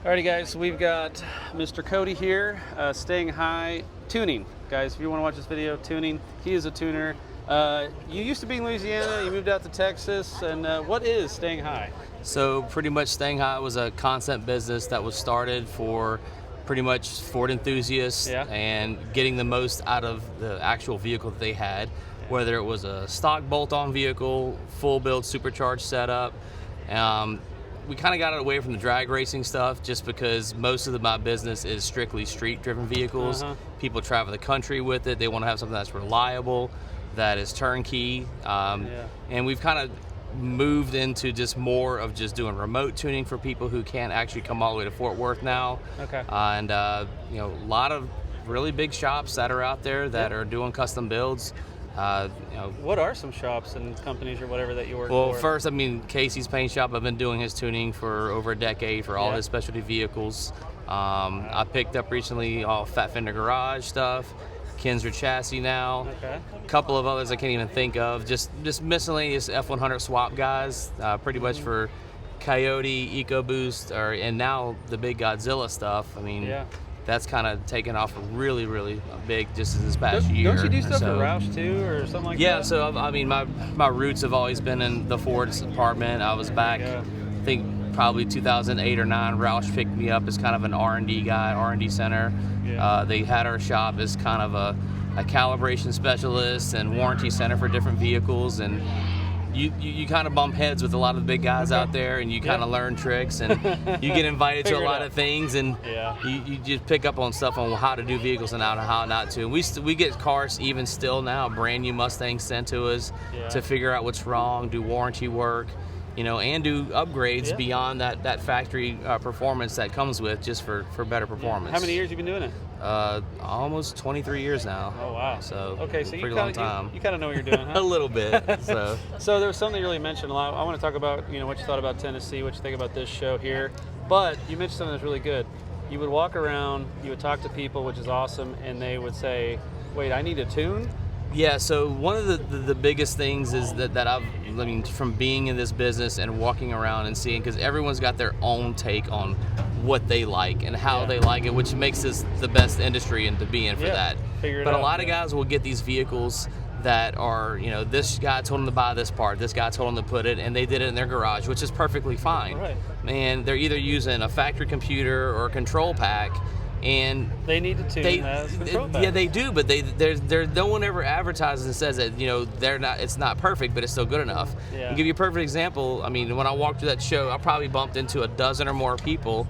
Alrighty guys, we've got Mr. Codi here, StangHi tuning. Guys, if you want to watch this video, tuning, he is a tuner. You used to be in Louisiana, you moved out to Texas, and what is StangHi? So pretty much StangHi was a concept business that was started for pretty much Ford enthusiasts and getting the most out of the actual vehicle that they had, whether it was a stock bolt-on vehicle, full build supercharged setup. We kind of got it away from the drag racing stuff just because most of my business is strictly street driven vehicles. People travel the country with it. They want to have something that's reliable, that is turnkey. And we've kind of moved into just more of just doing remote tuning for people who can't actually come all the way to Fort Worth now. And you know, a lot of really big shops that are out there that are doing custom builds. You know, what are some shops and companies or whatever that you work for? Well, first, I mean, Casey's paint shop. I've been doing his tuning for over a decade for all his specialty vehicles. I picked up recently all Fat Fender Garage stuff, Kinzer Chassis now. A couple of others I can't even think of. Just miscellaneous F100 swap guys, pretty much for Coyote, EcoBoost, and now the big Godzilla stuff. I mean, that's kind of taken off really big just this past year. Don't you do stuff for Roush too, or something like that? Yeah, so I mean, my roots have always been in the Ford department. I was back, I think probably 2008 or 9. Roush picked me up as kind of an R&D guy, R&D center. They had our shop as kind of a calibration specialist and warranty center for different vehicles, and you kind of bump heads with a lot of the big guys out there, and you kind of learn tricks, and you get invited to a lot of things, and you just pick up on stuff on how to do vehicles and how not to. And we get cars even still now, brand new Mustangs sent to us to figure out what's wrong, do warranty work, you know, and do upgrades beyond that factory performance that comes with, just for better performance. How many years have you been doing it? Almost 23 years now. Oh wow! So okay, so pretty long time. You kind of know what you're doing, huh? A little bit. So there was something you really mentioned a lot. I want to talk about, you know, what you thought about Tennessee, what you think about this show here. But you mentioned something that's really good. You would walk around, you would talk to people, which is awesome, and they would say, "Wait, I need a tune." Yeah, so one of the biggest things is that I mean, from being in this business and walking around and seeing, because everyone's got their own take on what they like and how they like it, which makes this the best industry and to be in for that. But a lot of guys will get these vehicles that are, you know, this guy told them to buy this part, this guy told them to put it, and they did it in their garage, which is perfectly fine. And they're either using a factory computer or a control pack, and they need to tune control pack. Yeah, they do, but there's no one ever advertises and says that, you know, it's not perfect, but it's still good enough. I'll give you a perfect example. I mean, when I walked through that show, I probably bumped into a dozen or more people,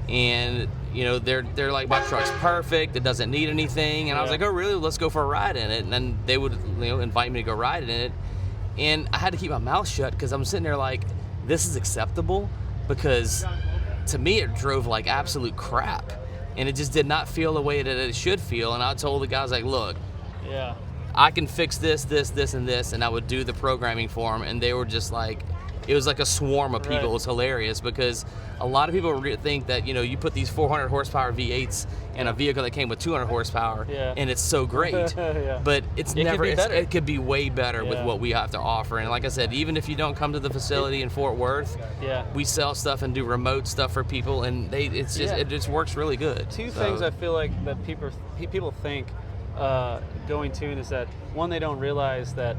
and you know, they're like, my truck's perfect, it doesn't need anything, and I was like, oh really? Let's go for a ride in it. And then they would, you know, invite me to go ride in it, and I had to keep my mouth shut because I'm sitting there like, this is acceptable, because to me it drove like absolute crap. And it just did not feel the way that it should feel. And I told the guys, like, look, I can fix this, and this, and I would do the programming for them. And they were just like, it was like a swarm of people. It was hilarious, because a lot of people think that, you know, you put these 400 horsepower V8s in a vehicle that came with 200 horsepower, and it's so great. But it could be way better with what we have to offer. And like I said, even if you don't come to the facility in Fort Worth, we sell stuff and do remote stuff for people, and it just works really good. Two things I feel like that people think going tune is that, one, they don't realize that,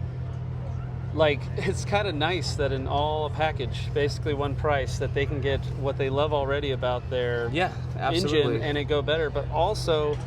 like, it's kind of nice that in all package, basically one price, that they can get what they love already about their engine and it go better. But also,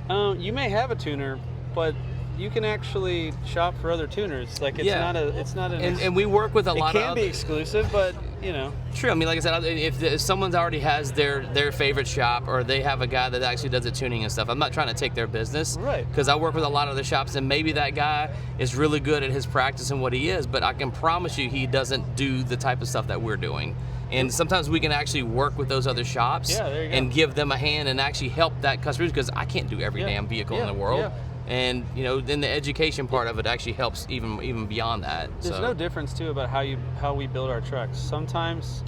you may have a tuner, but you can actually shop for other tuners. Like, it's not and we work with a lot of. It can be exclusive, but you know. True. I mean, like I said, if someone already has their favorite shop, or they have a guy that actually does the tuning and stuff, I'm not trying to take their business. Because I work with a lot of the shops, and maybe that guy is really good at his practice and what he is, but I can promise you he doesn't do the type of stuff that we're doing. And sometimes we can actually work with those other shops and give them a hand and actually help that customer, because I can't do every damn vehicle in the world. And you know, then the education part of it actually helps even beyond that. There's no difference too about how we build our trucks. Sometimes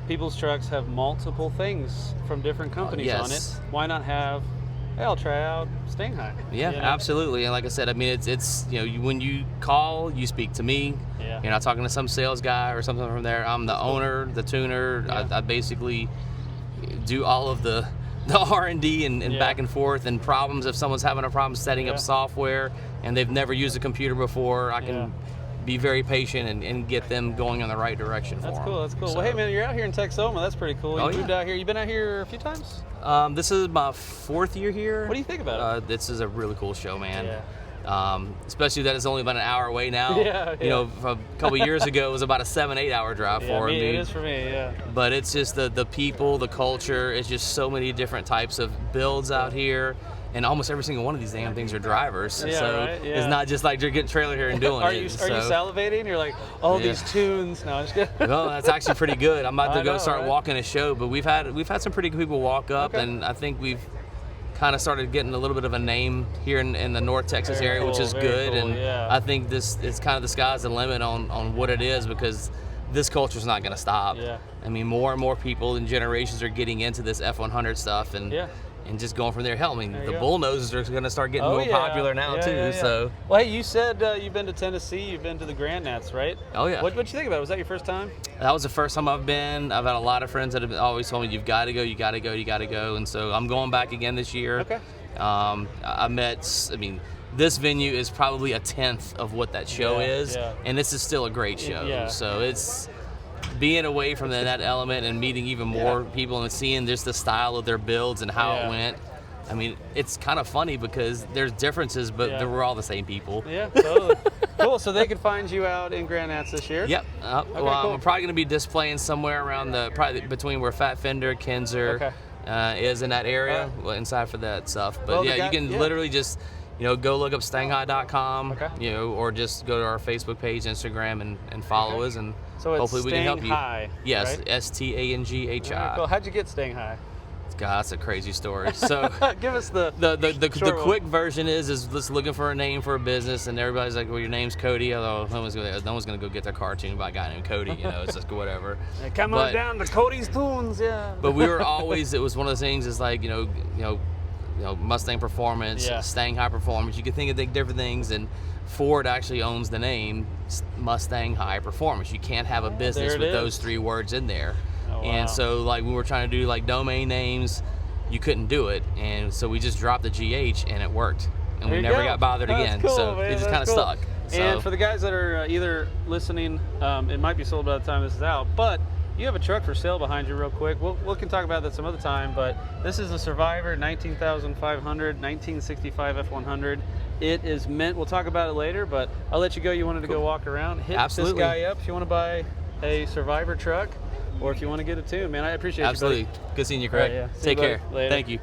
people's trucks have multiple things from different companies on it. Why not have, hey, I'll try out StangHi? Yeah, you know? Absolutely. And like I said, I mean, it's you know, when you call, you speak to me. You're not talking to some sales guy or something from there. I'm the owner, the tuner. I basically do all of the R&D and Yeah. back and forth and problems. If someone's having a problem setting Yeah. up software and they've never used a computer before, I can Yeah. be very patient and get them going in the right direction for That's them. cool. That's cool. So, well, hey man, you're out here in Texoma. That's pretty cool. You Oh, moved yeah. out here. You've been out here a few times. this is my 4th year here. What do you think about it? This is a really cool show, man. Yeah. Especially that it's only about an hour away now. Yeah, You know, a couple years ago, it was about a 7-8 hour drive Yeah, for me, me. it is for me. Yeah. But it's just the people, the culture. It's just so many different types of builds out here. And almost every single one of these damn things are drivers. Yeah, So right? Yeah. it's not just like you're getting trailer here and doing Are it. you so. salivating? You're like, all Yeah. these tunes. No, I'm just kidding. Well, that's actually pretty good. I'm about to I go know, start right? walking a show, but we've had some pretty good people walk up, Okay. and I think we've kind of started getting a little bit of a name here in the North Texas Very area, which cool, is very good. cool, And yeah. I think this it's kind of the sky's the limit on what it is, because this culture's not going to stop. Yeah. I mean, more and more people and generations are getting into this F100 stuff, and Yeah. and just going from there. Hell, I mean, There you the go. bullnoses are going to start getting Oh, more yeah. popular now Yeah, too. yeah, yeah. So. Well, hey, you said you've been to Tennessee. You've been to the Grand Nats, right? Oh, yeah. What'd you think about it? Was that your first time? That was the first time I've been. I've had a lot of friends that have always told me, you've got to go, you got to go, you got to go. And so I'm going back again this year. Okay. I mean, this venue is probably 1/10 of what that show Yeah, is. yeah. And this is still a great show. Yeah. So it's being away from that element and meeting even more people and seeing just the style of their builds and how Yeah. it went. I mean, it's kind of funny because there's differences, but Yeah. we're all the same people. Yeah, totally. Cool. So they can find you out in Grand Nats this year? Yep. Well, cool. I'm probably going to be displaying somewhere around probably between where Fat Fender, Kinzer is in that area, well, inside for that stuff. But Well, the yeah, guy- you can yeah. literally just, go look up StangHi.com, Okay. or just go to our Facebook page, Instagram, and follow Okay. us, and So it's hopefully we can help you. StangHi, Yes, right? StangHi. All right, cool. How'd you get StangHi? God, that's a crazy story. So. Give us the The short one. quick version is just looking for a name for a business, and everybody's like, well, your name's Cody. Although no one's gonna go get their car tuned by a guy named Cody. It's just whatever. Hey, come But- on down to Cody's Tunes, yeah. But we were always, it was one of those things, is like, Mustang Performance, Yeah. StangHi Performance. You can think of different things, and Ford actually owns the name Mustang High Performance. You can't have a business there it with is. those 3 words in there. Oh, wow. And so, like, we were trying to do like domain names, you couldn't do it, and so we just dropped the GH, and it worked, and There we you never go. got bothered That's again. cool, So man. it just That's kind of cool. stuck. And So- for the guys that are either listening, it might be sold by the time this is out, but you have a truck for sale behind you real quick. We can talk about that some other time, but this is a Survivor 19,500, 1965 F100. It is meant, we'll talk about it later, but I'll let you go. You wanted to go walk around. Hit Absolutely. this guy up if you want to buy a Survivor truck, or if you want to get a tune, man. I appreciate Absolutely. you, buddy. Good seeing you, All right, Craig. yeah. See you, Take buddy. care. Later. Thank you.